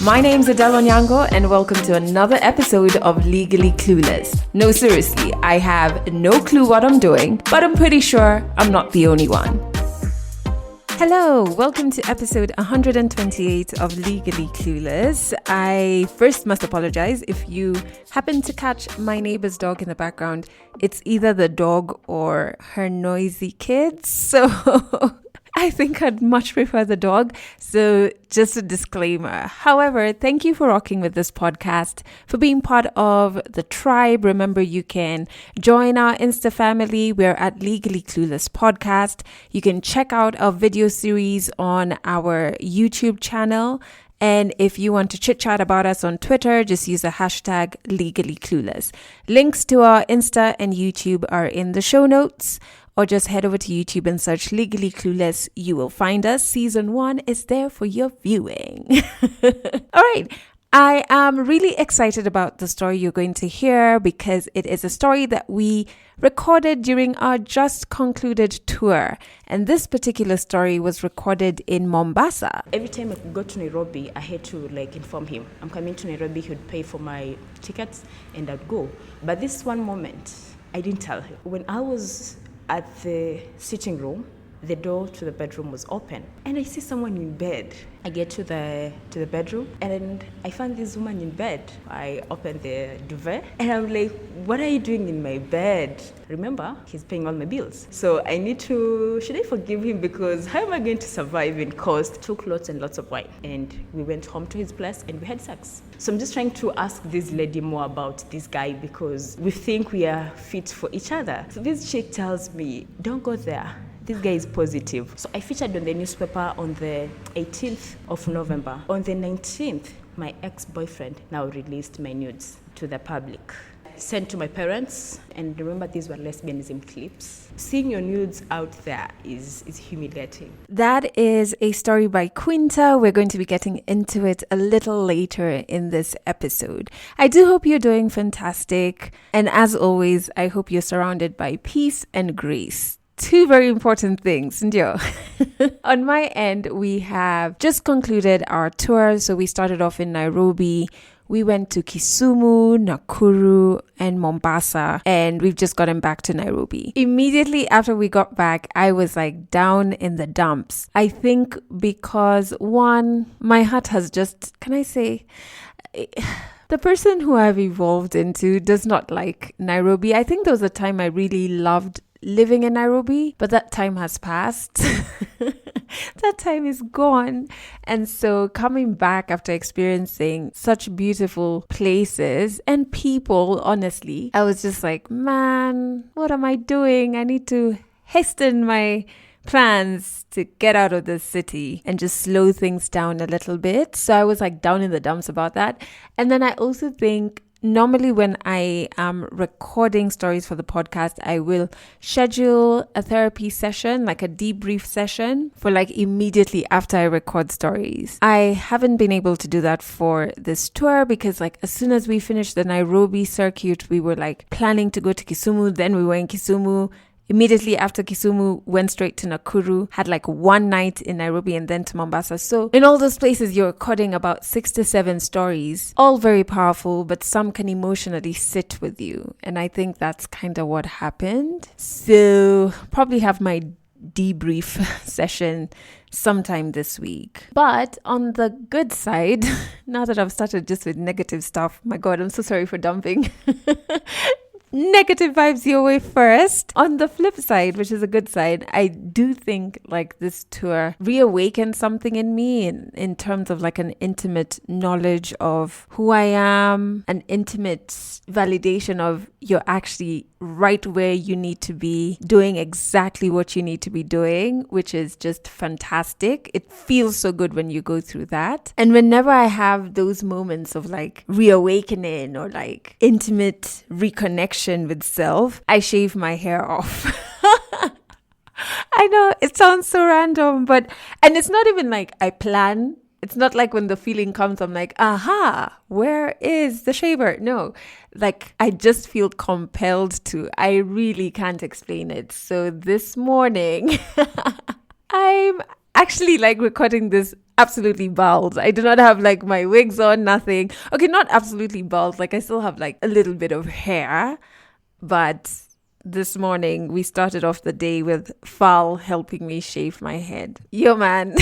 My name's Adele Onyango and welcome to another episode of Legally Clueless. No, seriously, I have no clue what I'm doing, but I'm pretty sure I'm not the only one. Hello, welcome to episode 128 of Legally Clueless. I first must apologize if you happen to catch my neighbor's dog in the background. It's either the dog or her noisy kids, so I think I'd much prefer the dog. So just a disclaimer. However, thank you for rocking with this podcast, for being part of the tribe. Remember, you can join our Insta family. We're at Legally Clueless Podcast. You can check out our video series on our YouTube channel. And if you want to chit chat about us on Twitter, just use the hashtag Legally Clueless. Links to our Insta and YouTube are in the show notes. Or just head over to YouTube and search Legally Clueless. You will find us. Season 1 is there for your viewing. All right. I am really excited about the story you're going to hear because it is a story that we recorded during our just concluded tour. And this particular story was recorded in Mombasa. Every time I could go to Nairobi, I had to inform him. I'm coming to Nairobi, he would pay for my tickets and I'd go. But this one moment, I didn't tell him. When I was at the sitting room, the door to the bedroom was open and I see someone in bed. I get to the bedroom and I find this woman in bed. I open the duvet and I'm like, what are you doing in my bed? Remember, he's paying all my bills. So should I forgive him? Because how am I going to survive in cost? Took lots and lots of wine and we went home to his place and we had sex. So I'm just trying to ask this lady more about this guy because we think we are fit for each other. So this chick tells me, don't go there. This guy is positive. So I featured on the newspaper on the 18th of November. On the 19th, my ex-boyfriend now released my nudes to the public. Sent to my parents, and remember these were lesbianism clips. Seeing your nudes out there is humiliating. That is a story by Quinta. We're going to be getting into it a little later in this episode. I do hope you're doing fantastic. And as always, I hope you're surrounded by peace and grace. Two very important things. On my end, we have just concluded our tour. So we started off in Nairobi. We went to Kisumu, Nakuru, and Mombasa, and we've just gotten back to Nairobi. Immediately after we got back, I was down in the dumps. I think because one, my heart has just, can I say, the person who I've evolved into does not like Nairobi. I think there was a time I really loved living in Nairobi, but that time has passed. That time is gone. And so coming back after experiencing such beautiful places and people, honestly, I was just like, man, what am I doing? I need to hasten my plans to get out of the city and just slow things down a little bit. So I was down in the dumps about that. And then I also think normally when I am recording stories for the podcast, I will schedule a therapy session, a debrief session for immediately after I record stories. I haven't been able to do that for this tour because as soon as we finished the Nairobi circuit, we were planning to go to Kisumu. Then we were in Kisumu. Immediately after Kisumu, went straight to Nakuru, had one night in Nairobi and then to Mombasa. So in all those places, you're recording about 6 to 7 stories, all very powerful, but some can emotionally sit with you. And I think that's kind of what happened. So probably have my debrief session sometime this week. But on the good side, now that I've started just with negative stuff, my God, I'm so sorry for dumping negative vibes your way first. On the flip side, which is a good side, I do think this tour reawakened something in me in terms of an intimate knowledge of who I am, an intimate validation of you're actually right where you need to be, doing exactly what you need to be doing, which is just fantastic. It feels so good when you go through that. And whenever I have those moments of reawakening or intimate reconnection with self, I shave my hair off. I know it sounds so random, and it's not even I plan. It's not when the feeling comes, I'm aha, where is the shaver? No, I just feel compelled to. I really can't explain it. So this morning, I'm actually like recording this absolutely bald. I do not have like my wigs on, nothing. Okay, not absolutely bald. Like I still have like a little bit of hair. But this morning we started off the day with Fal helping me shave my head. Yo, man.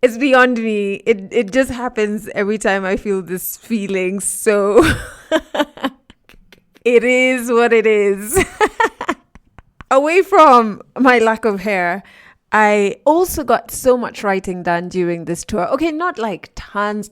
It's beyond me. It just happens every time I feel this feeling. So it is what it is. Away from my lack of hair, I also got so much writing done during this tour. Okay, not like tons,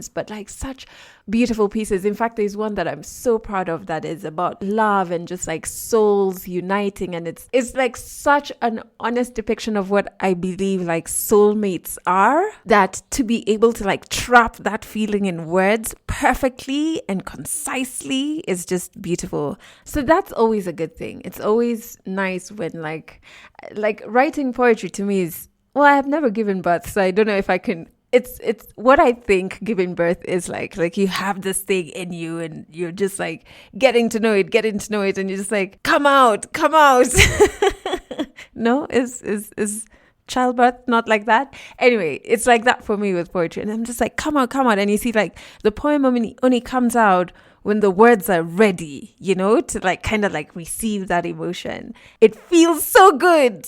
but like such beautiful pieces. In fact, there's one that I'm so proud of that is about love and just like souls uniting. And it's like such an honest depiction of what I believe like soulmates are, that to be able to like trap that feeling in words perfectly and concisely is just beautiful. So that's always a good thing. It's always nice when like writing poetry to me is, well, I have never given birth, so I don't know if I can. It's what I think giving birth is like you have this thing in you and you're just like getting to know it, and you're just like, come out. No, is childbirth not like that? Anyway, it's like that for me with poetry, and I'm just like, come out, and you see like the poem only comes out when the words are ready, to like kind of like receive that emotion. It feels so good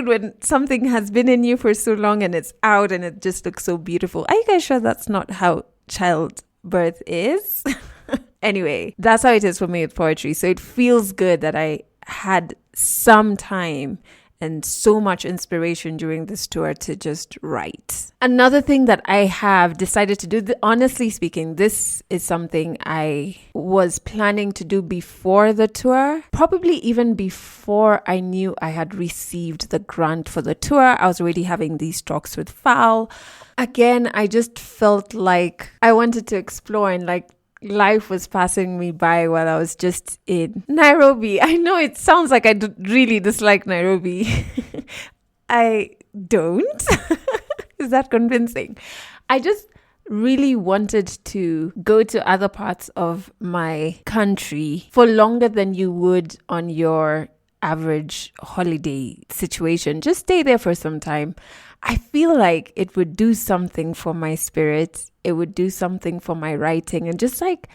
when something has been in you for so long and it's out and it just looks so beautiful. Are you guys sure that's not how childbirth is? Anyway, that's how it is for me with poetry. So it feels good that I had some time and so much inspiration during this tour to just write. Another thing that I have decided to do, honestly speaking, this is something I was planning to do before the tour, probably even before I knew I had received the grant for the tour. I was already having these talks with Fal. Again, I just felt like I wanted to explore and like life was passing me by while I was just in Nairobi. I know it sounds like I really dislike Nairobi. I don't. Is that convincing? I just really wanted to go to other parts of my country for longer than you would on your average holiday situation. Just stay there for some time. I feel like it would do something for my spirit. It would do something for my writing and just like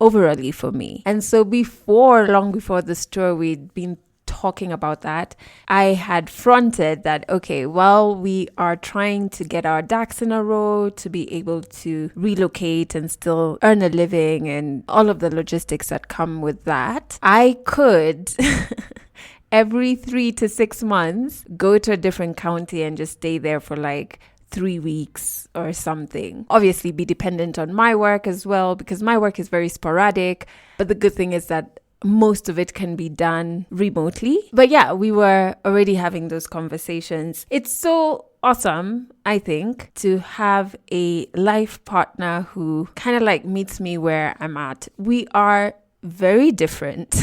overally for me. And so long before this tour, we'd been talking about that. I had fronted that, okay, well, we are trying to get our ducks in a row to be able to relocate and still earn a living and all of the logistics that come with that. I could every 3 to 6 months, go to a different county and just stay there for like 3 weeks or something. Obviously be dependent on my work as well, because my work is very sporadic. But the good thing is that most of it can be done remotely. But yeah, we were already having those conversations. It's so awesome, I think, to have a life partner who kind of like meets me where I'm at. We are very different.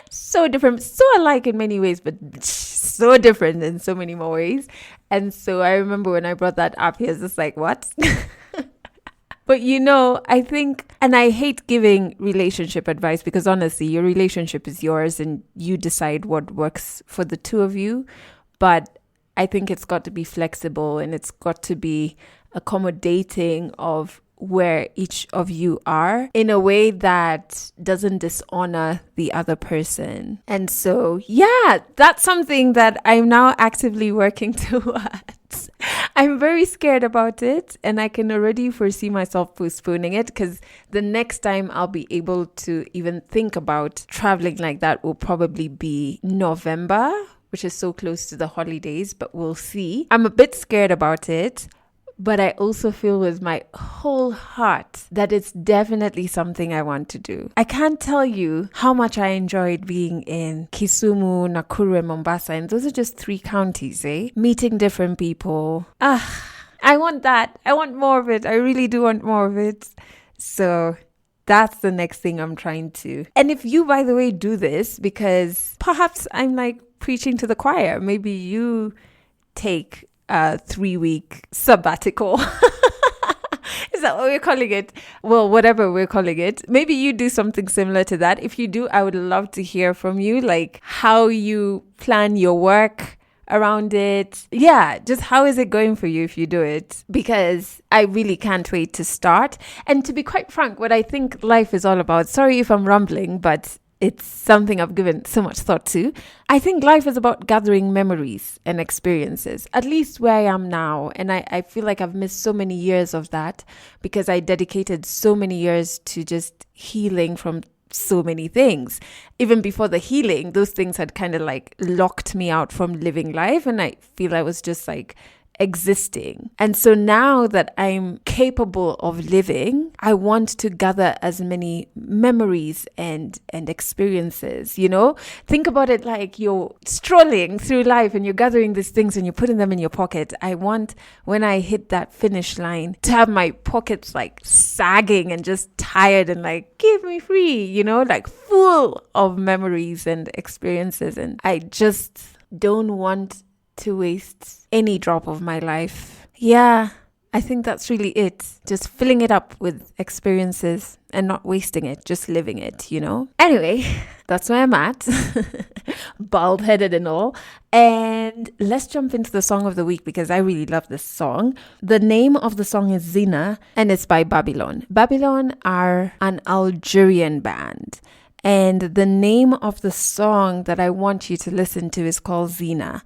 So different, so alike in many ways, but so different in so many more ways. And so I remember when I brought that up, he was just like, what? But I think, and I hate giving relationship advice because honestly, your relationship is yours and you decide what works for the two of you. But I think it's got to be flexible and it's got to be accommodating of where each of you are in a way that doesn't dishonor the other person. And so, yeah, that's something that I'm now actively working towards. I'm very scared about it and I can already foresee myself postponing it because the next time I'll be able to even think about traveling like that will probably be November, which is so close to the holidays, but we'll see. I'm a bit scared about it. But I also feel with my whole heart that it's definitely something I want to do. I can't tell you how much I enjoyed being in Kisumu, Nakuru, and Mombasa. And those are just 3 counties, Meeting different people. I want that. I want more of it. I really do want more of it. So that's the next thing I'm trying to. And if you, by the way, do this, because perhaps I'm like preaching to the choir, maybe you take a 3-week sabbatical. Is Is that what we're calling it? Well, whatever we're calling it. Maybe you do something similar to that. If you do, I would love to hear from you, like how you plan your work around it. Yeah, just how is it going for you if you do it? Because I really can't wait to start. And to be quite frank, what I think life is all about, sorry if I'm rambling, but it's something I've given so much thought to. I think life is about gathering memories and experiences, at least where I am now. And I feel like I've missed so many years of that because I dedicated so many years to just healing from so many things. Even before the healing, those things had kind of like locked me out from living life. And I feel I was just like existing. And so now that I'm capable of living, I want to gather as many memories and experiences, you know? Think about it like you're strolling through life and you're gathering these things and you're putting them in your pocket. I want, when I hit that finish line, to have my pockets like sagging and just tired and like, give me free, you know, like full of memories and experiences. And I just don't want to waste any drop of my life. Yeah, I think that's really it. Just filling it up with experiences and not wasting it, just living it, you know? Anyway, that's where I'm at. Bald-headed and all. And let's jump into the song of the week because I really love this song. The name of the song is Zina and it's by Babylon. Babylon are an Algerian band. And the name of the song that I want you to listen to is called Zina.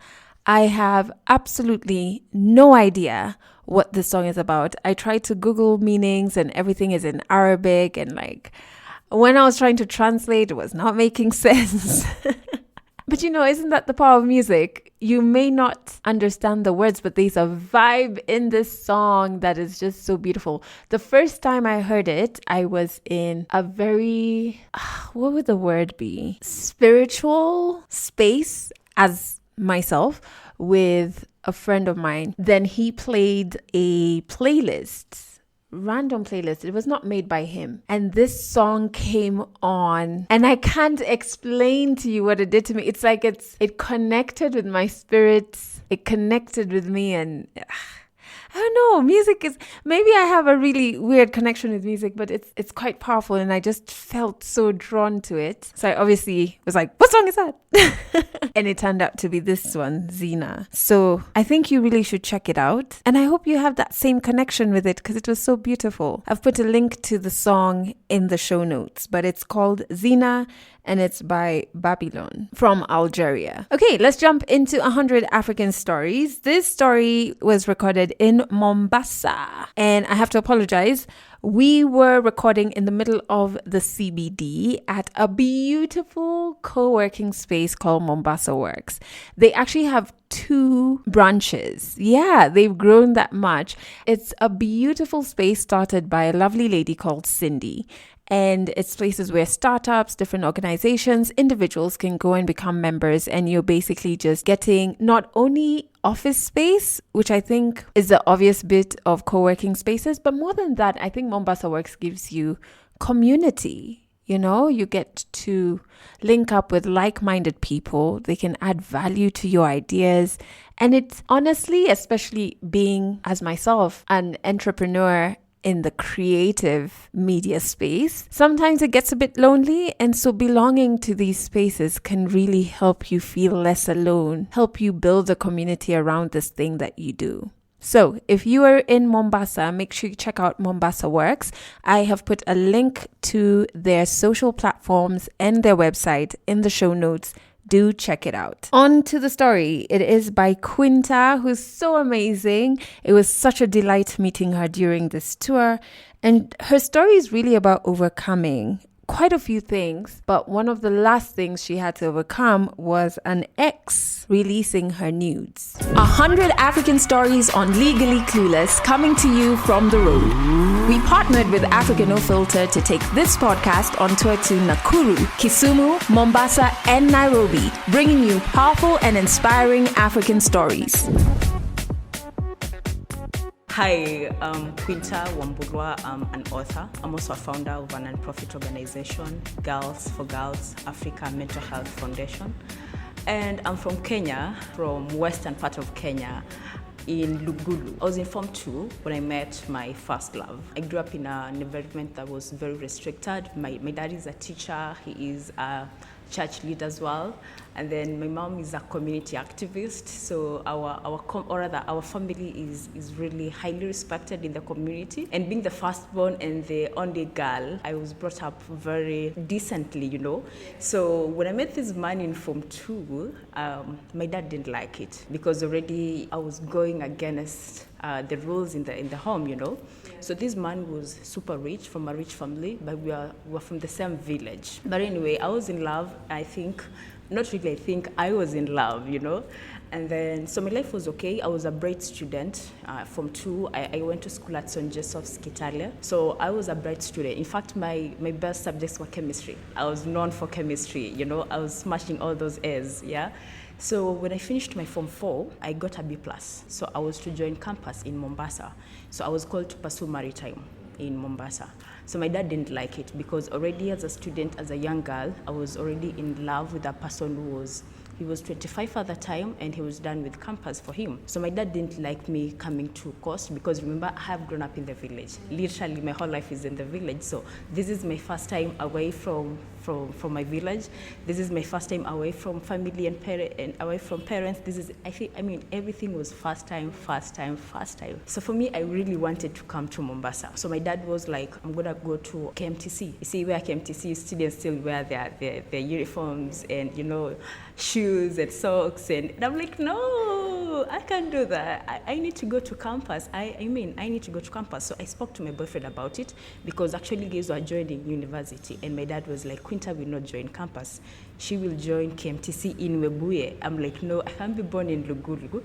I have absolutely no idea what this song is about. I tried to Google meanings and everything is in Arabic, and like when I was trying to translate, it was not making sense. But you know, isn't that the power of music? You may not understand the words, but there's a vibe in this song that is just so beautiful. The first time I heard it, I was in a very, what would the word be? Spiritual space as myself with a friend of mine. Then he played a playlist, random playlist. It was not made by him. And this song came on and I can't explain to you what it did to me. It's like it connected with my spirit. It connected with me and I don't know, music is, maybe I have a really weird connection with music, but it's quite powerful and I just felt so drawn to it. So I obviously was like, what song is that? And it turned out to be this one, Zina. So I think you really should check it out. And I hope you have that same connection with it because it was so beautiful. I've put a link to the song in the show notes, but it's called Zina and it's by Babylon from Algeria. Okay, let's jump into 100 African stories. This story was recorded in Mombasa. And I have to apologize. We were recording in the middle of the CBD at a beautiful co-working space called Mombasa Works. They actually have 2 branches. Yeah, they've grown that much. It's a beautiful space started by a lovely lady called Cindy. And it's places where startups, different organizations, individuals can go and become members. And you're basically just getting not only office space, which I think is the obvious bit of co-working spaces, but more than that, I think Mombasa Works gives you community. You know, you get to link up with like-minded people. They can add value to your ideas. And it's honestly, especially being as myself, an entrepreneur in the creative media space, sometimes it gets a bit lonely. And so belonging to these spaces can really help you feel less alone, help you build a community around this thing that you do. So if you are in Mombasa, make sure you check out Mombasa Works. I have put a link to their social platforms and their website in the show notes. Do check it out. On to the story. It is by Quinta, who's so amazing. It was such a delight meeting her during this tour. And her story is really about overcoming quite a few things, but one of the last things she had to overcome was an ex releasing her nudes. 100 African stories on Legally Clueless, coming to you from the road. We partnered with Africa No Filter to take this podcast on tour to Nakuru, Kisumu, Mombasa, and Nairobi, bringing you powerful and inspiring African stories. Hi, I'm Quinta Wambulwa. I'm an author. I'm also a founder of a non-profit organization, Girls for Girls Africa Mental Health Foundation. And I'm from Kenya, from western part of Kenya. in Lugulu. I was in Form 2 when I met my first love. I grew up in an environment that was very restricted. My dad is a teacher, he is a church leader as well, and then my mom is a community activist. So our family is really highly respected in the community. And being the firstborn and the only girl, I was brought up very decently, you know. So when I met this man in Form 2, my dad didn't like it because already I was going against the rules in the home, you know. So this man was super rich, from a rich family, but we were from the same village. But anyway, I was in love. I was in love, you know. And then, so my life was okay. I was a bright student. From 2, I went to school at St. Joseph's, Kitale. So I was a bright student. In fact, my best subjects were chemistry. I was known for chemistry, you know. I was smashing all those A's, yeah. So when I finished my Form 4, I got a B+. So I was to join campus in Mombasa. So I was called to pursue maritime in Mombasa. So my dad didn't like it because already as a student, as a young girl, I was already in love with a person he was 25 at the time, and he was done with campus for him. So my dad didn't like me coming to Coast because remember, I have grown up in the village. Literally, my whole life is in the village. So this is my first time away from my village. This is my first time away from family and away from parents. Everything was first time. So for me, I really wanted to come to Mombasa. So my dad was like, I'm gonna go to KMTC. You see where KMTC students still wear their uniforms and, you know, shoes and socks. And I'm like, no, I can't do that. I need to go to campus. I need to go to campus. So I spoke to my boyfriend about it because actually guys were joining university. And my dad was like, Quinta will not join campus. She will join KMTC in Webuye. I'm like, no, I can't be born in Lugulu,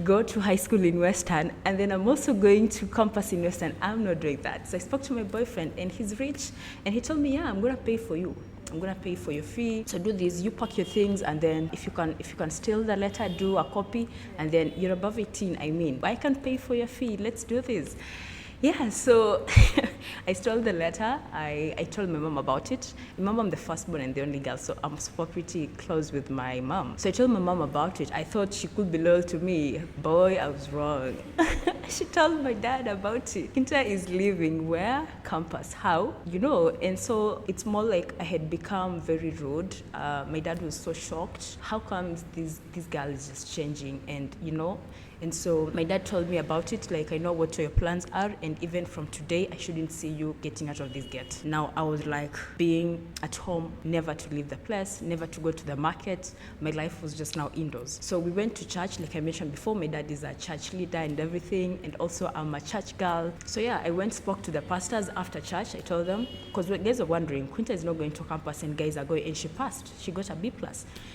go to high school in Western, and then I'm also going to campus in Western. I'm not doing that. So I spoke to my boyfriend, and he's rich, and he told me, yeah, I'm going to pay for you. I'm gonna pay for your fee. So do this, you pack your things, and then if you can steal the letter, do a copy, and then you're above 18. I can pay for your fee. Let's do this. Yeah, so I stole the letter. I told my mom about it. Remember, I'm the firstborn and the only girl, so I'm super pretty close with my mom. So I told my mom about it. I thought she could be loyal to me. Boy, I was wrong. She told my dad about it. Kinta is living where? Campus. How? You know, and so it's more like I had become very rude. My dad was so shocked. How come this girl is just changing? And, you know, and so my dad told me about it, like, I know what your plans are, and even from today, I shouldn't see you getting out of this gate. Now, I was like being at home, never to leave the place, never to go to the market. My life was just now indoors. So we went to church, like I mentioned before. My dad is a church leader and everything, and also I'm a church girl. So yeah, I went, spoke to the pastors after church. I told them, because guys are wondering, Quinta is not going to campus and guys are going, and she passed. She got a B+.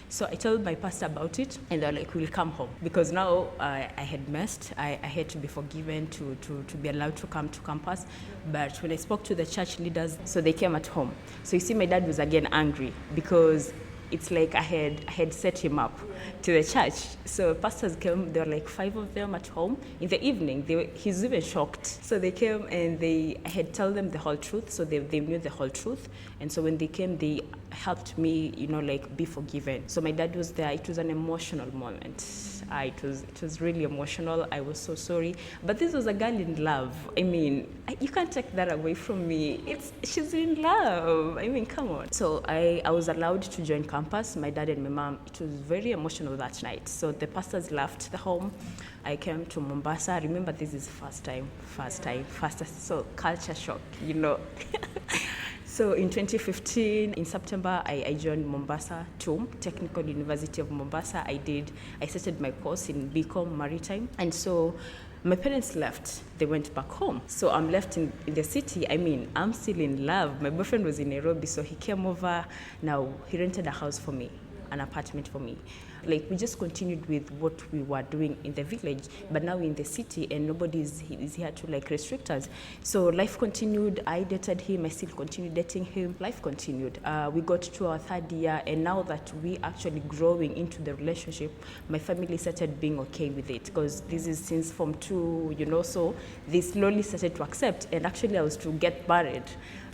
So I told my pastor about it, and they're like, we'll come home. Because now I had messed. I had to be forgiven to be allowed to come to campus. But when I spoke to the church leaders, so they came at home. So you see, my dad was again angry because it's like I had set him up to the church. So pastors came, there were like 5 of them at home. In the evening, he's even shocked. So they came and I had told them the whole truth, so they knew the whole truth. And so when they came, they helped me, you know, like be forgiven. So my dad was there. It was an emotional moment. It was really emotional. I was so sorry. But this was a girl in love. You can't take that away from me. She's in love. Come on. So I was allowed to join campus, my dad and my mom. It was very emotional that night. So the pastors left the home. I came to Mombasa. Remember, this is first time. So culture shock, you know. So in 2015, in September, I joined Mombasa TUM, Technical University of Mombasa. I started my course in BCom Maritime. And so my parents left. They went back home. So I'm left in the city. I'm still in love. My boyfriend was in Nairobi, so he came over. Now, he rented a house for me, an apartment for me. Like, we just continued with what we were doing in the village, but now in the city, and nobody is here to like restrict us. So life continued. I dated him. I still continued dating him. Life continued. We got to our 3rd year, and now that we actually growing into the relationship, my family started being okay with it, because this is since Form 2, you know, so they slowly started to accept. And actually, I was to get married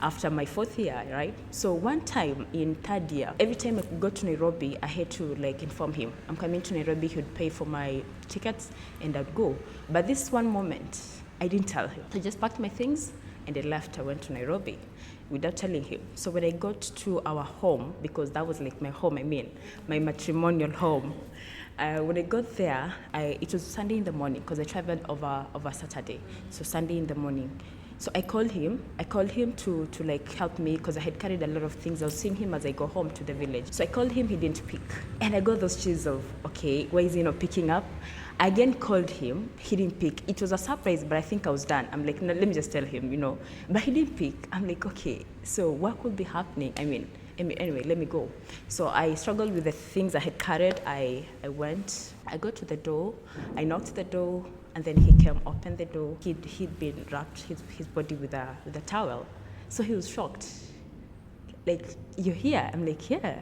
after my 4th year, right? So one time in 3rd year, every time I could go to Nairobi, I had to like inform him. I'm coming to Nairobi, he'd pay for my tickets and I'd go. But this one moment, I didn't tell him. I just packed my things and I left. I went to Nairobi without telling him. So when I got to our home, because that was like my home, my matrimonial home, when I got there, it was Sunday in the morning because I traveled over Saturday. So Sunday in the morning. So I called him to like help me because I had carried a lot of things. I was seeing him as I go home to the village. So I called him, he didn't pick. And I got those chills of, okay, why is he not picking up? I again called him, he didn't pick. It was a surprise, but I think I was done. I'm like, no, let me just tell him, But he didn't pick. I'm like, okay, so what could be happening? Anyway, let me go. So I struggled with the things I had carried. I went, I got to the door, I knocked the door, and then he came, opened the door. He'd been wrapped his body with a towel. So he was shocked. Like, you're here? I'm like, yeah.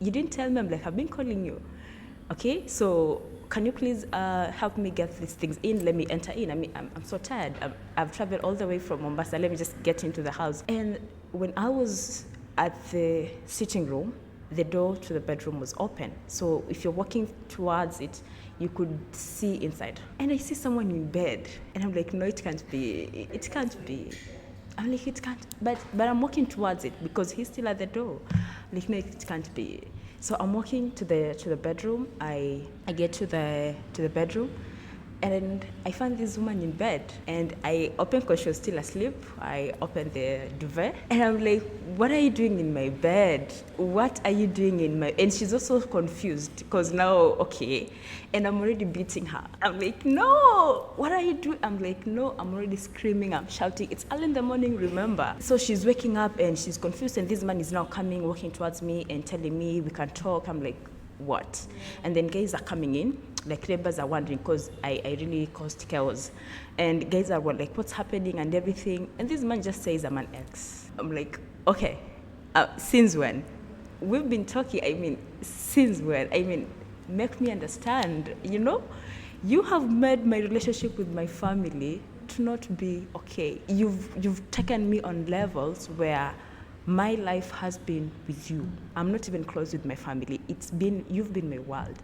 You didn't tell me. I'm like, I've been calling you. Okay, so can you please help me get these things in? Let me enter in. I'm so tired. I've traveled all the way from Mombasa. Let me just get into the house. And when I was at the sitting room, the door to the bedroom was open. So if you're walking towards it, you could see inside. And I see someone in bed. And I'm like, no, it can't be. It can't be. I'm like, it can't. But I'm walking towards it because he's still at the door. I'm like, no, it can't be. So I'm walking to the bedroom. I get to the bedroom. And I found this woman in bed, and I opened because she was still asleep. I opened the duvet, and I'm like, what are you doing in my bed? What are you doing in my... And she's also confused because now, okay, and I'm already beating her. I'm like, no, what are you doing? I'm like, no, I'm already screaming, I'm shouting. It's early in the morning, remember? So she's waking up, and she's confused, and this man is now coming, walking towards me and telling me we can talk. I'm like, what? And then guys are coming in, like neighbors are wondering because I really caused chaos, and guys are like, what's happening and everything. And this man just says, I'm an ex. I'm like, okay, since when? We've been talking, since when? Make me understand, you have made my relationship with my family to not be okay. You've taken me on levels where my life has been with you. I'm not even close with my family. You've been my world.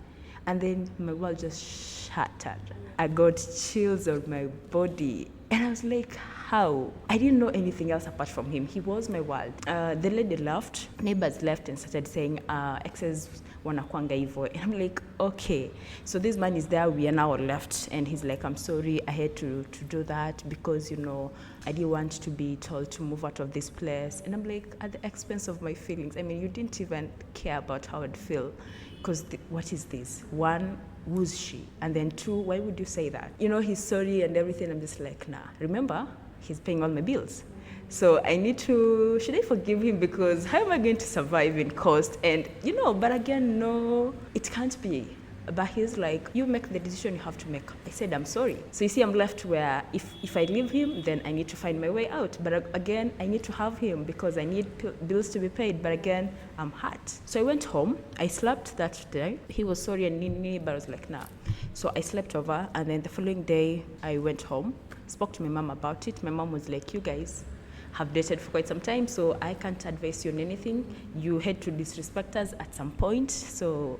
And then my world just shattered. I got chills on my body. And I was like, how? I didn't know anything else apart from him. He was my world. The lady left, neighbors left and started saying, exes wanakwanga hivo. And I'm like, okay. So this man is there, we are now left. And he's like, I'm sorry, I had to do that because, I didn't want to be told to move out of this place. And I'm like, at the expense of my feelings. You didn't even care about how I'd feel. Because what is this? One, who's she? And then two, why would you say that? He's sorry and everything. I'm just like, nah. Remember, he's paying all my bills. So should I forgive him? Because how am I going to survive in cost? And, but again, no, it can't be. But he's like, you make the decision you have to make. I said, I'm sorry. So you see, I'm left where if I leave him, then I need to find my way out. But again, I need to have him because I need bills to be paid. But again, I'm hurt. So I went home. I slept that day. He was sorry and nini, but I was like, nah. So I slept over. And then the following day, I went home, spoke to my mom about it. My mom was like, you guys have dated for quite some time, so I can't advise you on anything. You had to disrespect us at some point. So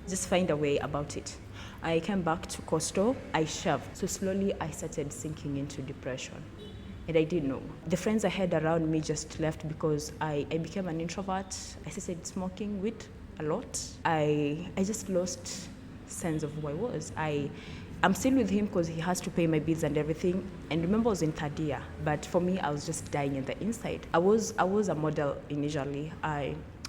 just find a way about it. I came back to Coastal, I shoved. So slowly I started sinking into depression. And I didn't know. The friends I had around me just left because I became an introvert. I started smoking weed a lot. I just lost sense of who I was. I'm still with him because he has to pay my bills and everything. And remember, I was in third year. But for me, I was just dying in the inside. I was a model initially.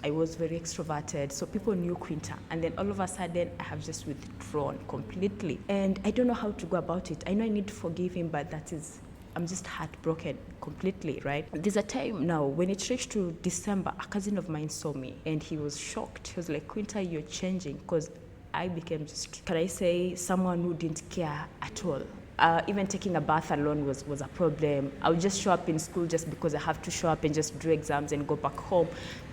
I was very extroverted, so people knew Quinta. And then all of a sudden, I have just withdrawn completely. And I don't know how to go about it. I know I need to forgive him, but I'm just heartbroken completely, right? There's a time now, when it reached to December, a cousin of mine saw me, and he was shocked. He was like, Quinta, you're changing, because I became just, can I say, someone who didn't care at all. Even taking a bath alone was a problem. I would just show up in school just because I have to show up and just do exams and go back home.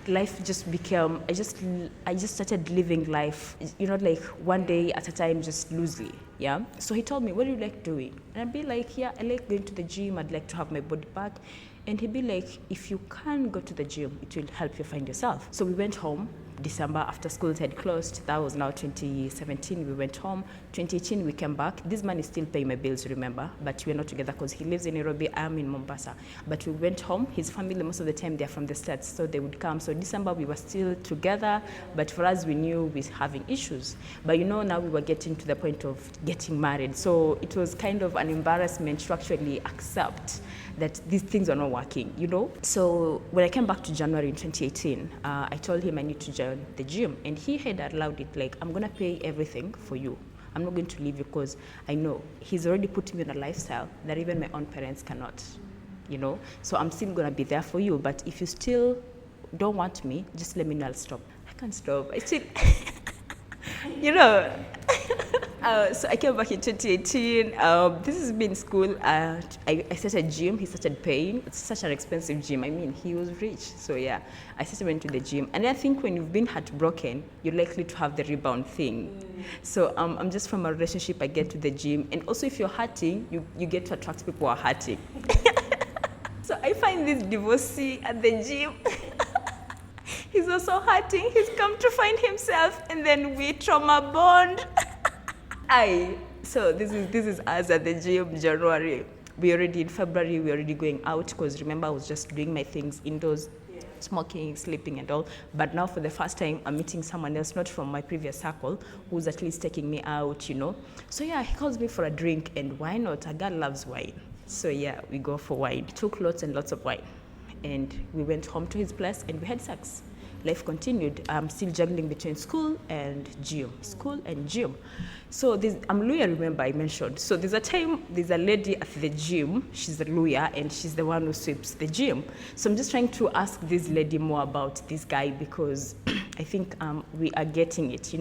Life just became, I just started living life, like one day at a time, just loosely, yeah? So he told me, what do you like doing? And I'd be like, yeah, I like going to the gym. I'd like to have my body back. And he'd be like, if you can go to the gym, it will help you find yourself. So we went home. December after schools had closed. That was now 2017. We went home. 2018 we came back. This man is still paying my bills, remember, but we're not together because he lives in Nairobi, I'm in Mombasa. But we went home. His family, most of the time, they're from the States, so they would come. So December we were still together, but for us we knew we were having issues. But now we were getting to the point of getting married. So it was kind of an embarrassment to actually accept that these things are not working, So when I came back to January in 2018, I told him I need to join the gym. And he had allowed it, like, I'm going to pay everything for you. I'm not going to leave you because I know he's already put me on a lifestyle that even my own parents cannot, So I'm still going to be there for you. But if you still don't want me, just let me know, I'll stop. I can't stop. I still, so I came back in 2018. This has been school. I started gym. He started paying. It's such an expensive gym. I mean, he was rich. So yeah, I started went to the gym. And I think when you've been heartbroken, you're likely to have the rebound thing. So I'm just from a relationship, I get to the gym. And also if you're hurting, you get to attract people who are hurting. So I find this divorcee at the gym. He's also hurting. He's come to find himself. And then we trauma bond. So this is us at the gym, January. We already in February, we're already going out because remember I was just doing my things indoors, smoking, sleeping and all. But now for the first time, I'm meeting someone else, not from my previous circle, who's at least taking me out, So yeah, he calls me for a drink and why not? A girl loves wine. So yeah, we go for wine. He took lots and lots of wine. And we went home to his place and we had sex. Life continued. I'm still juggling between school and gym. So I'm Luya, remember I mentioned. So there's a lady at the gym. She's a Luya and she's the one who sweeps the gym. So I'm just trying to ask this lady more about this guy because I think we are getting it.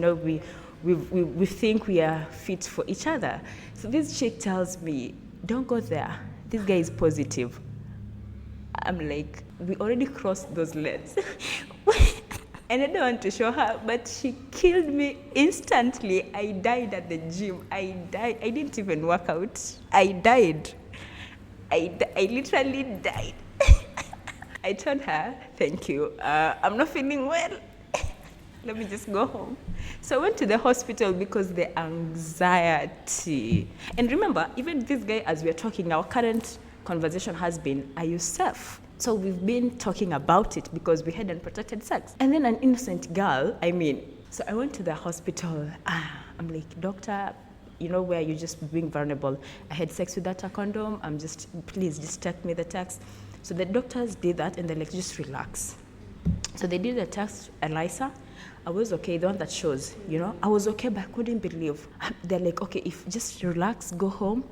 We think we are fit for each other. So this chick tells me, don't go there. This guy is positive. I'm like, we already crossed those lines. And I don't want to show her, but she killed me instantly. I died at the gym. I died. I didn't even work out. I died. I literally died. I told her, thank you. I'm not feeling well. Let me just go home. So I went to the hospital because the anxiety. And remember, even this guy, as we're talking, our current conversation has been, are you safe? So we've been talking about it because we had unprotected sex. And then an innocent girl, so I went to the hospital. I'm like, doctor, where you're just being vulnerable. I had sex without a condom. Please just take me the text. So the doctors did that and they're like, just relax. So they did the test, ELISA. I was okay, the one that shows, I was okay, but I couldn't believe. They're like, okay, if just relax, go home,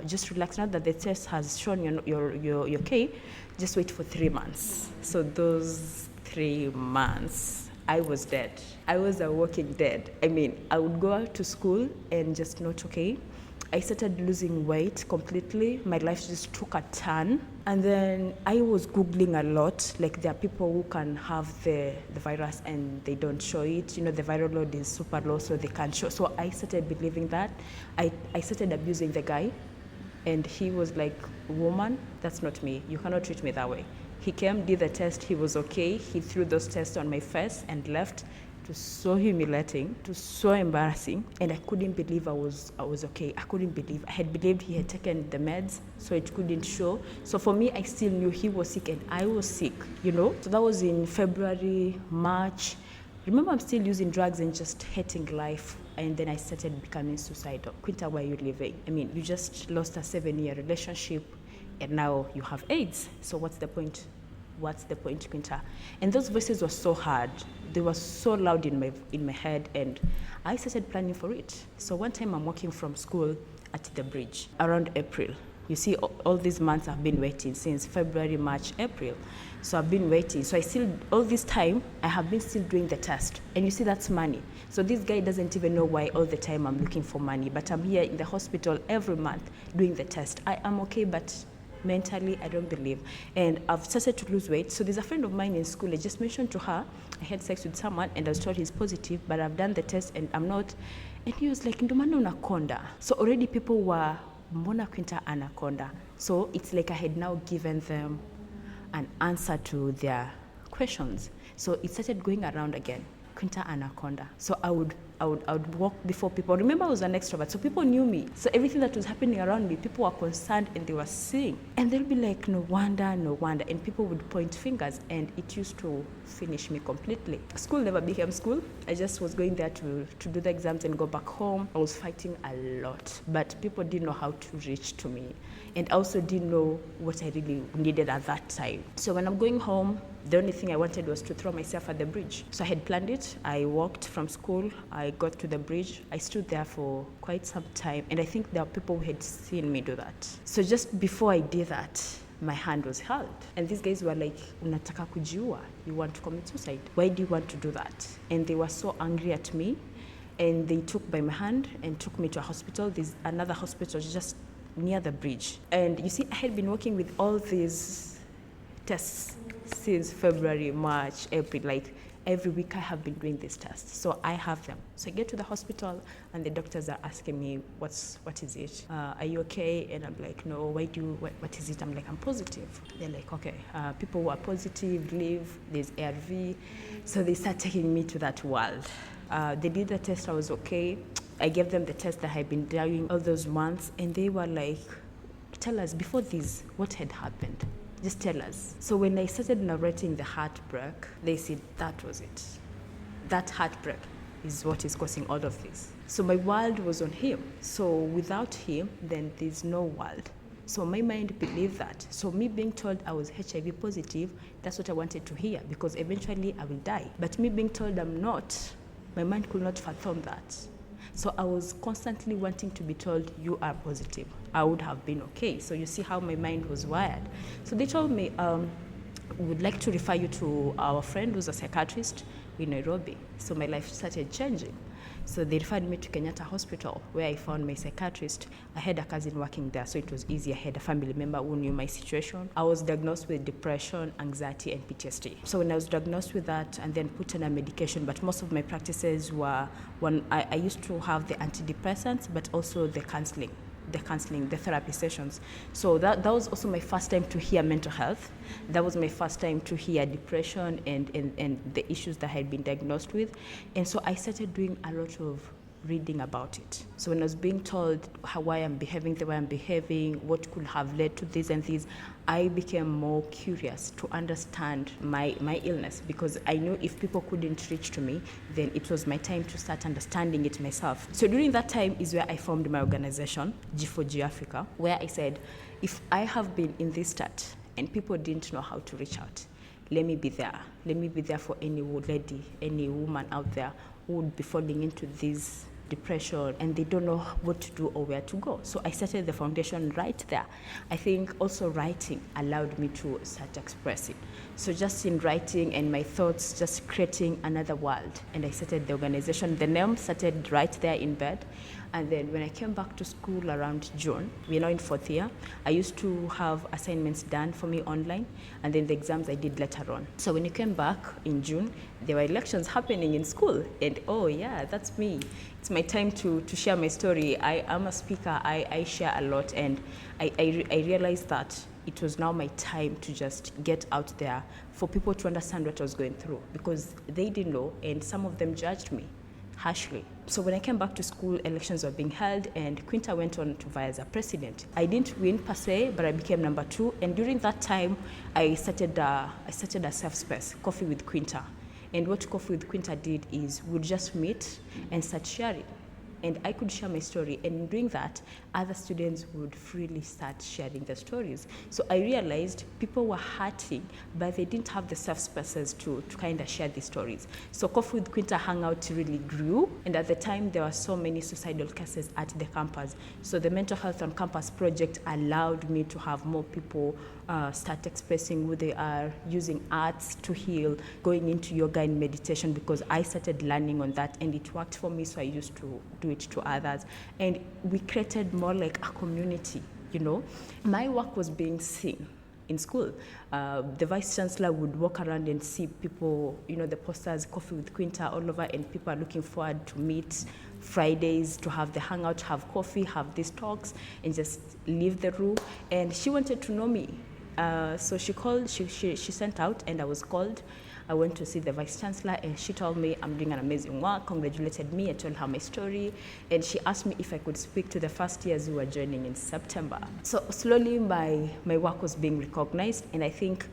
just relax. Now that the test has shown you're okay, just wait for 3 months. So those 3 months, I was dead. I was a walking dead. I would go out to school and just not okay. I started losing weight completely. My life just took a turn. And then I was Googling a lot. Like there are people who can have the virus and they don't show it. The viral load is super low, so they can't show. So I started believing that. I started abusing the guy. And he was like, woman, that's not me. You cannot treat me that way. He came, did the test. He was okay. He threw those tests on my face and left. It was so humiliating, it was so embarrassing, and I couldn't believe I was okay. I couldn't believe. I had believed he had taken the meds, so it couldn't show. So for me, I still knew he was sick and I was sick, So that was in February, March. Remember, I'm still using drugs and just hating life, and then I started becoming suicidal. Quinta, where are you living? You just lost a 7-year relationship, and now you have AIDS. So what's the point? What's the point, Quinta? And those voices were so hard. They were so loud in my head, and I started planning for it. So one time I'm walking from school at the bridge around April. You see, all these months I've been waiting since February, March, April. So I've been waiting. So all this time, I have been still doing the test. And you see, that's money. So this guy doesn't even know why all the time I'm looking for money. But I'm here in the hospital every month doing the test. I am okay, but mentally, I don't believe. And I've started to lose weight. So there's a friend of mine in school. I just mentioned to her, I had sex with someone and I was told he's positive, but I've done the test and I'm not. And he was like, Ndomana unakonda. So already people were, Mbona Quinta anaconda. So it's like I had now given them an answer to their questions. So it started going around again. Quinta Anaconda. So I would walk before people. Remember, I was an extrovert, so people knew me. So everything that was happening around me, people were concerned and they were seeing. And they'll be like, no wonder, no wonder. And people would point fingers, and it used to finish me completely. School never became school. I just was going there to do the exams and go back home. I was fighting a lot, but people didn't know how to reach to me. And I also didn't know what I really needed at that time. So when I'm going home, the only thing I wanted was to throw myself at the bridge. So I had planned it. I walked from school. I got to the bridge. I stood there for quite some time. And I think there were people who had seen me do that. So just before I did that, my hand was held. And these guys were like, unataka kujiua? You want to commit suicide? Why do you want to do that? And they were so angry at me. And they took by my hand and took me to a hospital. There's another hospital just near the bridge. And you see, I had been working with all these tests since February, March, April. Like every week I have been doing these tests. So I have them. So I get to the hospital and the doctors are asking me, what is it? Are you okay? And I'm like, no, what is it? I'm like, I'm positive. They're like, okay, people who are positive leave, there's ARV. So they start taking me to that world. They did the test, I was okay. I gave them the test that I had been doing all those months, and they were like, tell us, before this, what had happened? Just tell us. So when I started narrating the heartbreak, they said that was it. That heartbreak is what is causing all of this. So my world was on him. So without him, then there's no world. So my mind believed that. So me being told I was HIV positive, that's what I wanted to hear, because eventually I will die. But me being told I'm not, my mind could not fathom that. So I was constantly wanting to be told, you are positive. I would have been okay. So you see how my mind was wired. So they told me, we would like to refer you to our friend who's a psychiatrist in Nairobi. So my life started changing. So they referred me to Kenyatta Hospital, where I found my psychiatrist. I had a cousin working there, so it was easy. I had a family member who knew my situation. I was diagnosed with depression, anxiety, and PTSD. So when I was diagnosed with that and then put on a medication, but most of my practices were, when I used to have the antidepressants, but also the counseling, the therapy sessions. So that was also my first time to hear mental health. That was my first time to hear depression and the issues that I had been diagnosed with. And so I started doing a lot of reading about it. So when I was being told why I'm behaving the way I'm behaving, what could have led to this and this, I became more curious to understand my illness, because I knew if people couldn't reach to me, then it was my time to start understanding it myself. So during that time is where I formed my organization, G4G Africa, where I said, if I have been in this state and people didn't know how to reach out, let me be there. Let me be there for any lady, any woman out there who would be falling into this depression and they don't know what to do or where to go. So I started the foundation right there. I think also writing allowed me to start expressing. So just in writing and my thoughts, just creating another world. And I started the organization. The name started right there in bed. And then when I came back to school around June, we're now in 4th year, I used to have assignments done for me online, and then the exams I did later on. So when you came back in June, there were elections happening in school, and oh yeah, that's me. It's my time to share my story. I am a speaker, I share a lot, and I realized that it was now my time to just get out there for people to understand what I was going through, because they didn't know, and some of them judged me harshly. So when I came back to school, elections were being held, and Quinta went on to vie as a president. I didn't win per se, but I became number 2. And during that time, I started a safe space, Coffee with Quinta. And what Coffee with Quinta did is we'd just meet and start sharing. And I could share my story, and in doing that, other students would freely start sharing their stories. So I realized people were hurting, but they didn't have the safe spaces to kind of share these stories. So Coffee with Quinta Hangout really grew, and at the time there were so many suicidal cases at the campus. So the Mental Health on Campus project allowed me to have more people start expressing who they are, using arts to heal, going into yoga and meditation, because I started learning on that and it worked for me, so I used to do it to others. And we created more like a community, you know. My work was being seen in school. The vice chancellor would walk around and see people, you know, the posters, Coffee with Quinta all over, and people are looking forward to meet Fridays, to have the hangout, have coffee, have these talks, and just leave the room. And she wanted to know me. So she called, she sent out, and I was called. I went to see the Vice Chancellor, and she told me I'm doing an amazing work, congratulated me. I told her my story, and she asked me if I could speak to the first years who were joining in September. So slowly my work was being recognized, and I think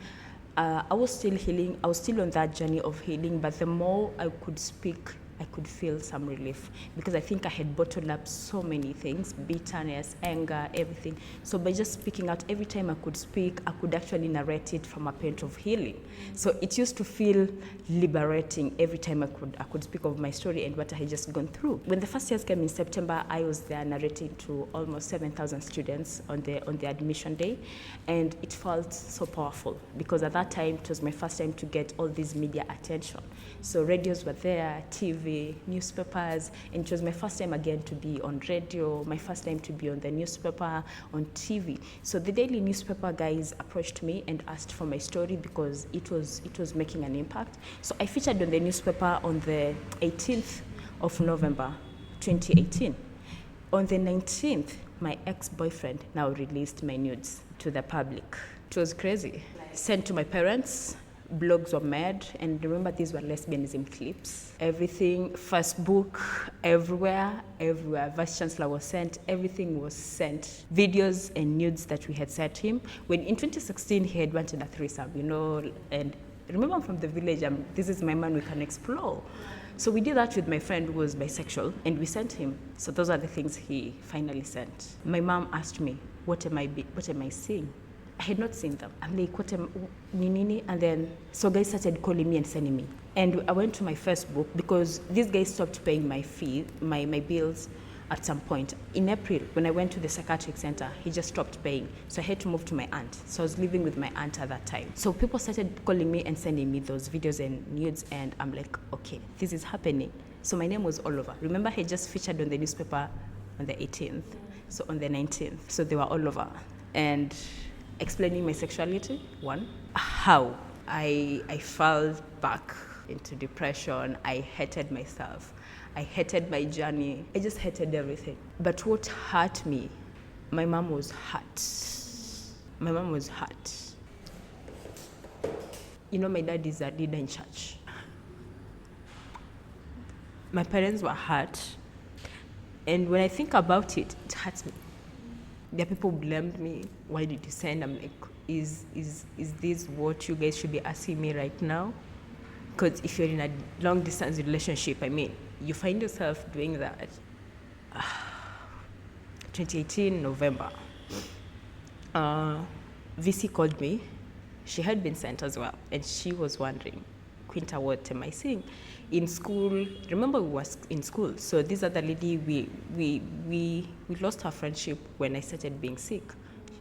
I was still healing. I was still on that journey of healing, but the more I could speak, I could feel some relief, because I think I had bottled up so many things, bitterness, anger, everything. So by just speaking out, every time I could speak, I could actually narrate it from a point of healing. So it used to feel liberating every time I could speak of my story and what I had just gone through. When the first years came in September, I was there narrating to almost 7,000 students on the admission day, and it felt so powerful, because at that time it was my first time to get all this media attention. So radios were there, TV, newspapers, and it was my first time again to be on radio, my first time to be on the newspaper, on TV. So the daily newspaper guys approached me and asked for my story, because it was making an impact. So I featured on the newspaper on the 18th of November 2018. On the 19th, my ex-boyfriend now released my nudes to the public. It was crazy. Sent to my parents. Blogs were made, and remember, these were lesbianism clips. Everything, Facebook, everywhere. Vice Chancellor was sent, everything was sent. Videos and nudes that we had sent him. When in 2016 he had wanted a threesome, and remember, I'm from the village, this is my man, we can explore. So we did that with my friend who was bisexual, and we sent him. So those are the things he finally sent. My mom asked me, what am I seeing? I had not seen them. I'm like, nini? And then, so guys started calling me and sending me. And I went to my Facebook, because these guys stopped paying my fee, my bills at some point. In April, when I went to the psychiatric center, he just stopped paying. So I had to move to my aunt. So I was living with my aunt at that time. So people started calling me and sending me those videos and nudes, and I'm like, okay, this is happening. So my name was all over. Remember, he just featured on the newspaper on the 18th. So on the 19th, so they were all over. And explaining my sexuality, one, how I fell back into depression. I hated myself. I hated my journey. I just hated everything. But what hurt me, my mom was hurt. My mom was hurt. My dad is a leader in church. My parents were hurt. And when I think about it, it hurts me. There are people who blamed me. Why did you send? I'm like, is this what you guys should be asking me right now? Because if you're in a long distance relationship, you find yourself doing that. 2018, November. VC called me. She had been sent as well, and she was wondering, Quinta, what am I seeing? In school, remember we was in school, so this other lady, we lost our friendship when I started being sick.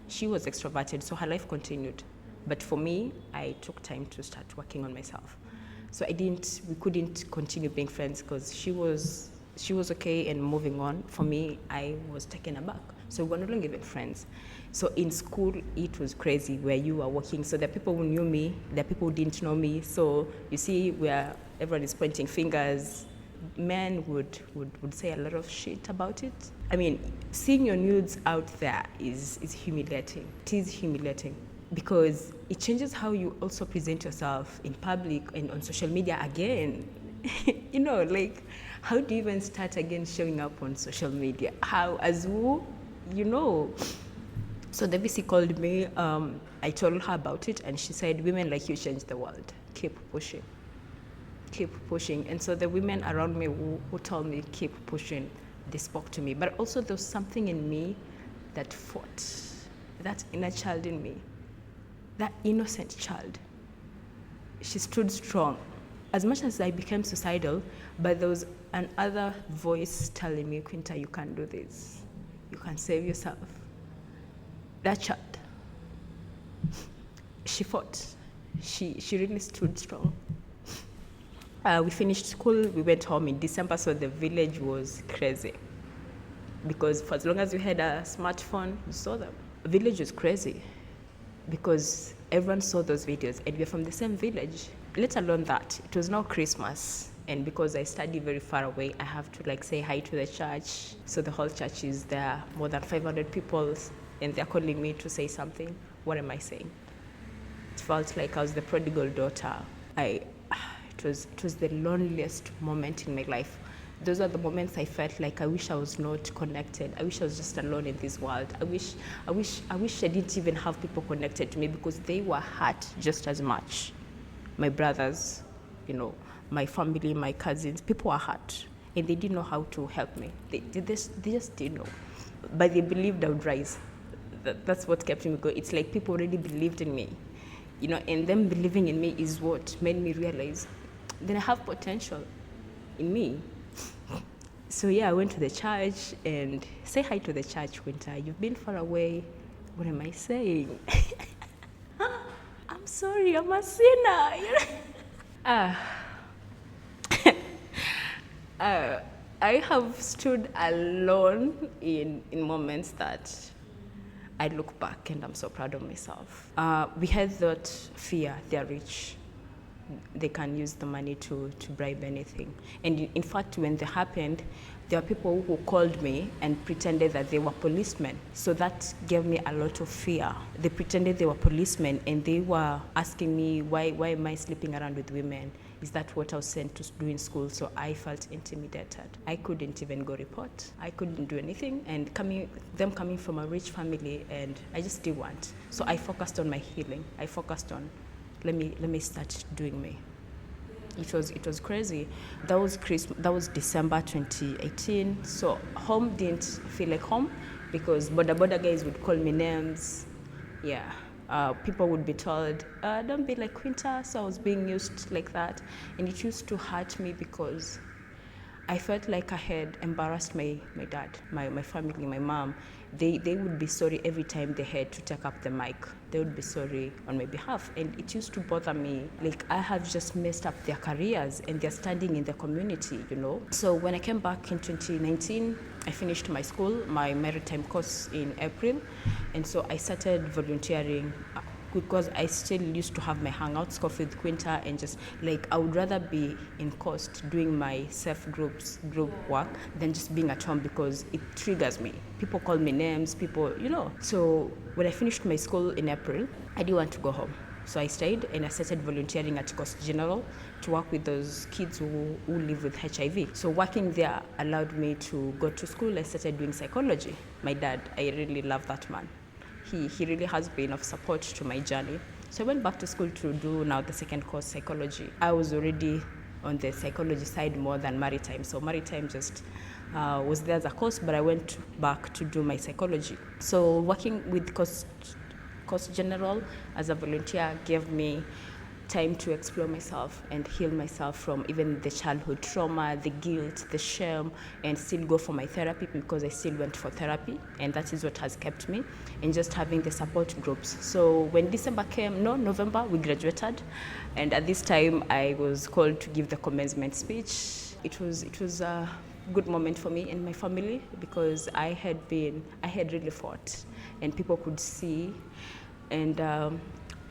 She was extroverted, so her life continued. But for me, I took time to start working on myself. So we couldn't continue being friends, because she was okay and moving on. For me, I was taken aback. So we were no longer even friends. So in school, it was crazy where you were working. So there are people who knew me, there are people who didn't know me. So you see where everyone is pointing fingers. Men would say a lot of shit about it. Seeing your nudes out there is humiliating. It is humiliating, because it changes how you also present yourself in public and on social media again. How do you even start again showing up on social media? How, as who? So the VC called me. I told her about it, and she said, women like you change the world. Keep pushing. Keep pushing. And so the women around me who told me keep pushing, they spoke to me. But also there was something in me that fought, that inner child in me, that innocent child. She stood strong. As much as I became suicidal, but there was another voice telling me, Quinta, you can't do this. You can save yourself. That child, she fought. She really stood strong. We finished school, we went home in December, so the village was crazy. Because for as long as you had a smartphone, you saw them. The village was crazy, because everyone saw those videos, and we're from the same village. Let alone that, it was now Christmas, and because I study very far away, I have to say hi to the church. So the whole church is there, more than 500 people, and they're calling me to say something. What am I saying? It felt like I was the prodigal daughter. I It was the loneliest moment in my life. Those are the moments I felt like I wish I was not connected. I wish I was just alone in this world. I wish I didn't even have people connected to me, because they were hurt just as much. My brothers, my family, my cousins, people were hurt, and they didn't know how to help me. They just didn't know, but they believed I would rise. That's what kept me going. It's like people already believed in me, and them believing in me is what made me realize then I have potential in me. So yeah, I went to the church, and say hi to the church, Winter. You've been far away. What am I saying? I'm sorry, I'm a sinner. uh, I have stood alone in moments that I look back and I'm so proud of myself. We had that fear, they're rich. They can use the money to bribe anything. And in fact, when they happened, there were people who called me and pretended that they were policemen. So that gave me a lot of fear. They pretended they were policemen, and they were asking me, why am I sleeping around with women? Is that what I was sent to do in school? So I felt intimidated. I couldn't even go report. I couldn't do anything. And them coming from a rich family, and I just didn't want. So I focused on my healing. I focused on, let me start doing me. It was crazy. That was December 2018. So home didn't feel like home, because border guys would call me names. Yeah. People would be told, don't be like Quinta. So I was being used like that. And it used to hurt me, because I felt like I had embarrassed my dad, my family, my mom. They would be sorry every time they had to take up the mic. They would be sorry on my behalf. And it used to bother me. Like, I have just messed up their careers and their standing in the community, So when I came back in 2019, I finished my school, my maritime course in April. And so I started volunteering, because I still used to have my hangouts, coffee with Quinta, and just like, I would rather be in coast doing my group work than just being at home, because it triggers me. People call me names, So when I finished my school in April, I didn't want to go home. So I stayed, and I started volunteering at Coast General to work with those kids who live with HIV. So working there allowed me to go to school. I started doing psychology. My dad, I really love that man. He really has been of support to my journey. So I went back to school to do now the second course, psychology. I was already on the psychology side more than maritime. So maritime just was there as a course, but I went back to do my psychology. So working with Coast General as a volunteer gave me time to explore myself and heal myself from even the childhood trauma, the guilt, the shame, and still go for my therapy, because I still went for therapy, and that is what has kept me, and just having the support groups. So when November, we graduated, and at this time I was called to give the commencement speech. It was a good moment for me and my family, because I had really fought, and people could see, and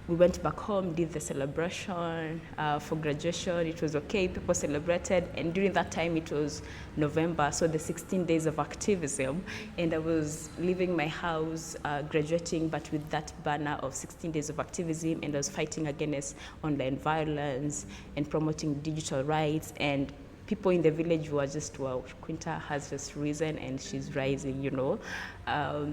we went back home, did the celebration for graduation. It was okay, people celebrated, and during that time it was November, so the 16 days of activism, and I was leaving my house, graduating, but with that banner of 16 days of activism, and I was fighting against online violence and promoting digital rights, and people in the village were just, wow, Quinta has just risen and she's rising,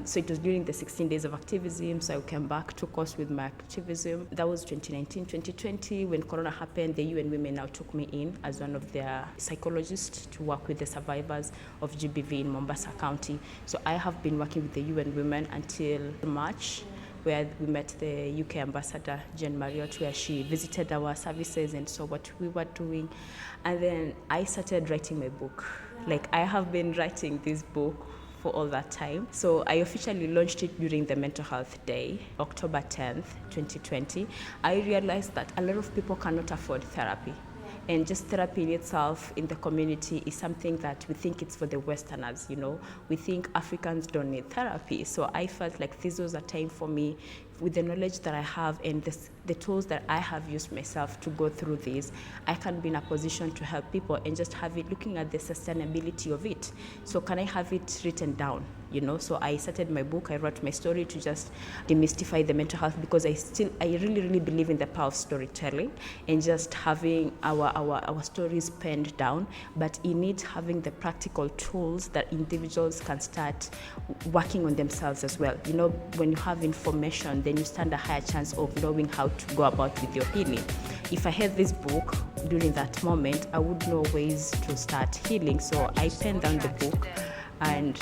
So it was during the 16 days of activism, so I came back, took course with my activism. That was 2019. 2020, when Corona happened, the UN Women now took me in as one of their psychologists to work with the survivors of GBV in Mombasa County. So I have been working with the UN Women until March, where we met the UK ambassador, Jen Marriott, where she visited our services and saw what we were doing. And then I started writing my book. Like, I have been writing this book for all that time. So I officially launched it during the Mental Health Day, October 10th, 2020. I realized that a lot of people cannot afford therapy. And just therapy in itself in the community is something that we think it's for the Westerners, We think Africans don't need therapy. So I felt like this was a time for me, with the knowledge that I have and the tools that I have used myself to go through this, I can be in a position to help people and just have it looking at the sustainability of it. So can I have it written down? So I started my book, I wrote my story to just demystify the mental health, because I really, really believe in the power of storytelling and just having our stories penned down, but in it having the practical tools that individuals can start working on themselves as well. When you have information, then you stand a higher chance of knowing how to go about with your healing. If I had this book during that moment, I would know ways to start healing. So I penned down the book, and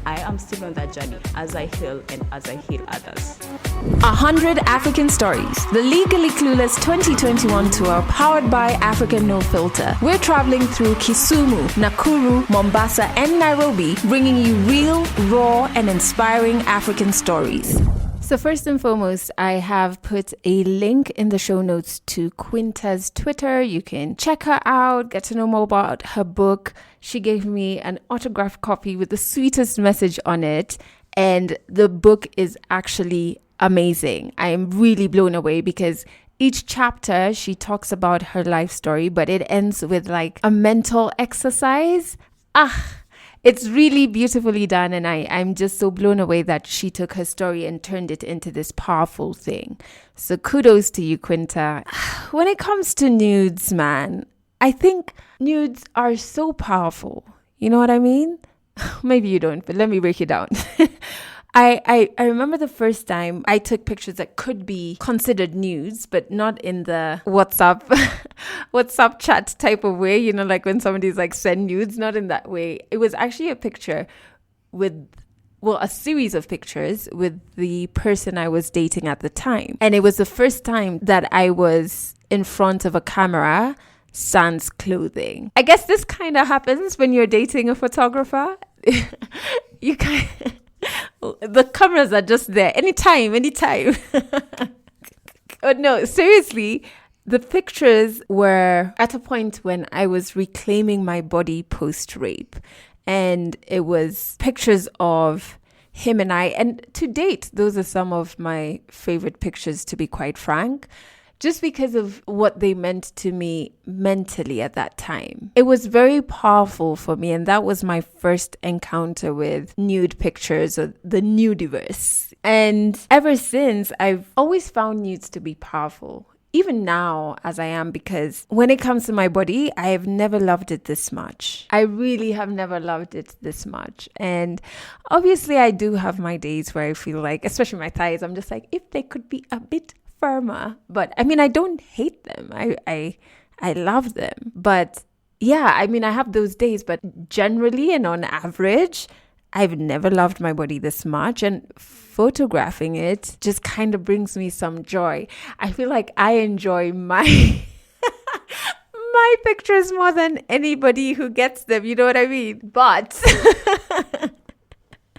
I am still on that journey as I heal and as I heal others. 100 African Stories, the Legally Clueless 2021 tour powered by African No Filter. We're traveling through Kisumu, Nakuru, Mombasa, and Nairobi, bringing you real, raw, and inspiring African stories. So first and foremost, I have put a link in the show notes to Quinta's Twitter. You can check her out, get to know more about her book. She gave me an autographed copy with the sweetest message on it. And the book is actually amazing. I am really blown away because each chapter she talks about her life story, but it ends with like a mental exercise. It's really beautifully done, and I'm just so blown away that she took her story and turned it into this powerful thing. So kudos to you, Quinta. When it comes to nudes, man, I think nudes are so powerful. You know what I mean? Maybe you don't, but let me break it down. I remember the first time I took pictures that could be considered nudes, but not in the WhatsApp chat type of way, like when somebody's like send nudes, not in that way. It was actually a picture a series of pictures with the person I was dating at the time. And it was the first time that I was in front of a camera sans clothing. I guess this kind of happens when you're dating a photographer. The cameras are just there anytime. Oh no, seriously, the pictures were at a point when I was reclaiming my body post-rape, and it was pictures of him and I, and to date, those are some of my favorite pictures, to be quite frank, just because of what they meant to me mentally at that time. It was very powerful for me, and that was my first encounter with nude pictures or the nudiverse. And ever since, I've always found nudes to be powerful, even now as I am, because when it comes to my body, I have never loved it this much. I really have never loved it this much. And obviously, I do have my days where I feel like, especially my thighs, I'm just like, if they could be a bit firmer. But I mean, I don't hate them. I love them. But yeah, I mean, I have those days, but generally and on average, I've never loved my body this much, and photographing it just kind of brings me some joy. I feel like I enjoy my my pictures more than anybody who gets them, you know what I mean? But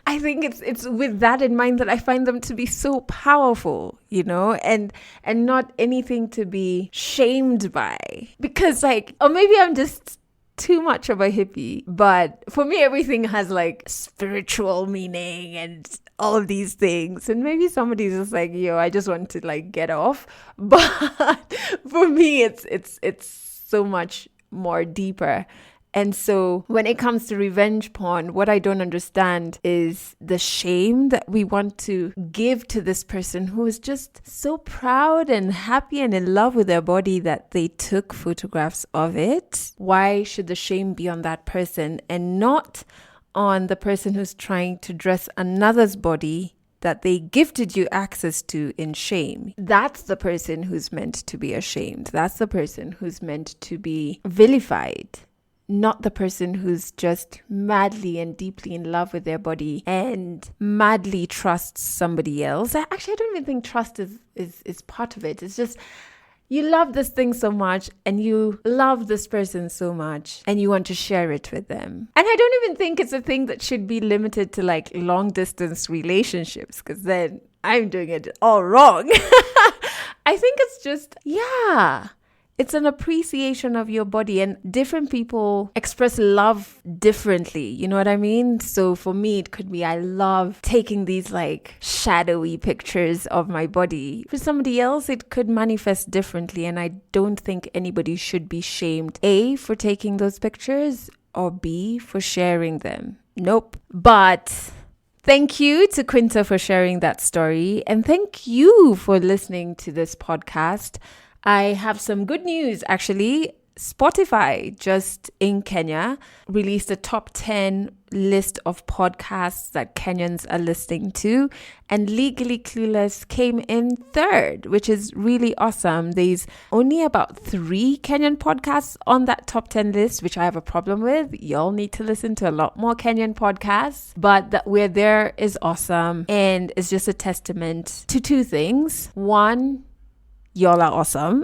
I think it's with that in mind that I find them to be so powerful, and not anything to be shamed by. Because or maybe I'm just too much of a hippie, but for me everything has like spiritual meaning and all of these things, and maybe somebody's just like, I just want to like get off, but for me it's so much more deeper. And so when it comes to revenge porn, what I don't understand is the shame that we want to give to this person who is just so proud and happy and in love with their body that they took photographs of it. Why should the shame be on that person and not on the person who's trying to dress another's body that they gifted you access to in shame? That's the person who's meant to be ashamed. That's the person who's meant to be vilified. Not the person who's just madly and deeply in love with their body and madly trusts somebody else. Actually, I don't even think trust is part of it. It's just you love this thing so much and you love this person so much and you want to share it with them. And I don't even think it's a thing that should be limited to like long distance relationships, because then I'm doing it all wrong. I think it's just, It's an appreciation of your body, and different people express love differently. You know what I mean? So for me, it could be I love taking these like shadowy pictures of my body. For somebody else, it could manifest differently, and I don't think anybody should be shamed, A, for taking those pictures, or B, for sharing them. Nope. But thank you to Quinta for sharing that story, and thank you for listening to this podcast. I have some good news, actually. Spotify, just in Kenya, released a top 10 list of podcasts that Kenyans are listening to, and Legally Clueless came in third, which is really awesome. There's only about 3 Kenyan podcasts on that top 10 list, which I have a problem with. Y'all need to listen to a lot more Kenyan podcasts, but that we're there is awesome, and it's just a testament to 2 things. 1, y'all are awesome.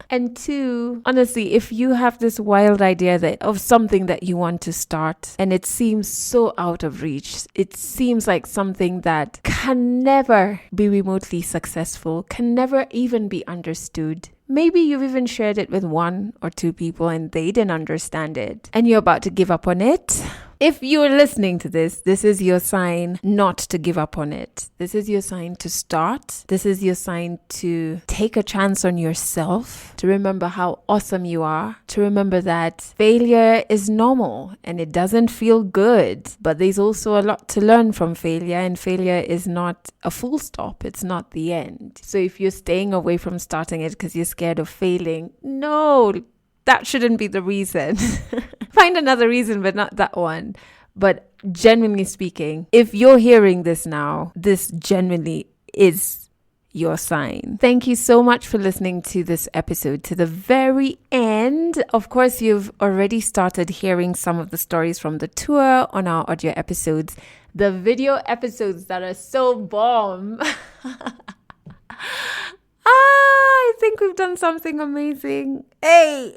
And 2, honestly, if you have this wild idea of something that you want to start and it seems so out of reach, it seems like something that can never be remotely successful, can never even be understood. Maybe you've even shared it with 1 or 2 people and they didn't understand it, and you're about to give up on it. If you're listening to this, this is your sign not to give up on it. This is your sign to start. This is your sign to take a chance on yourself, to remember how awesome you are, to remember that failure is normal and it doesn't feel good, but there's also a lot to learn from failure, and failure is not a full stop. It's not the end. So if you're staying away from starting it because you're scared of failing, no, that shouldn't be the reason. Find another reason, but not that one. But genuinely speaking, if you're hearing this now, this genuinely is your sign. Thank you so much for listening to this episode to the very end. Of course, you've already started hearing some of the stories from the tour on our audio episodes. The video episodes that are so bomb. I think we've done something amazing. Hey.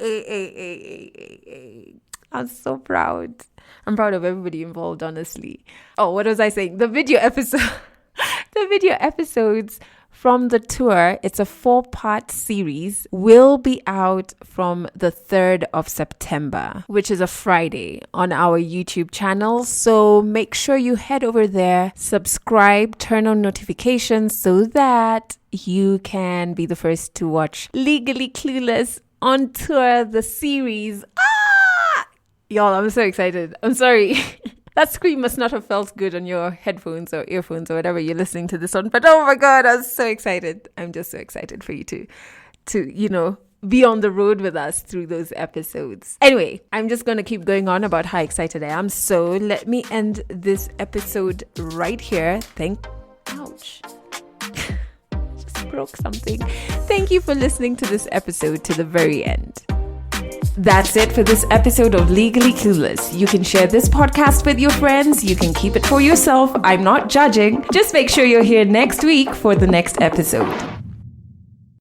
I'm so proud. I'm proud of everybody involved, honestly. Oh, what was I saying? The video episodes from the tour, it's a 4-part series, will be out from the 3rd of September, which is a Friday, on our YouTube channel. So make sure you head over there, subscribe, turn on notifications so that you can be the first to watch Legally Clueless on Tour, the series. Y'all, I'm so excited. I'm sorry. That scream must not have felt good on your headphones or earphones or whatever you're listening to this on. But oh my God, I'm so excited. I'm just so excited for you to be on the road with us through those episodes. Anyway, I'm just going to keep going on about how excited I am. So let me end this episode right here. Ouch. Just broke something. Thank you for listening to this episode to the very end. That's it for this episode of Legally Clueless. You can share this podcast with your friends. You can keep it for yourself. I'm not judging. Just make sure you're here next week for the next episode.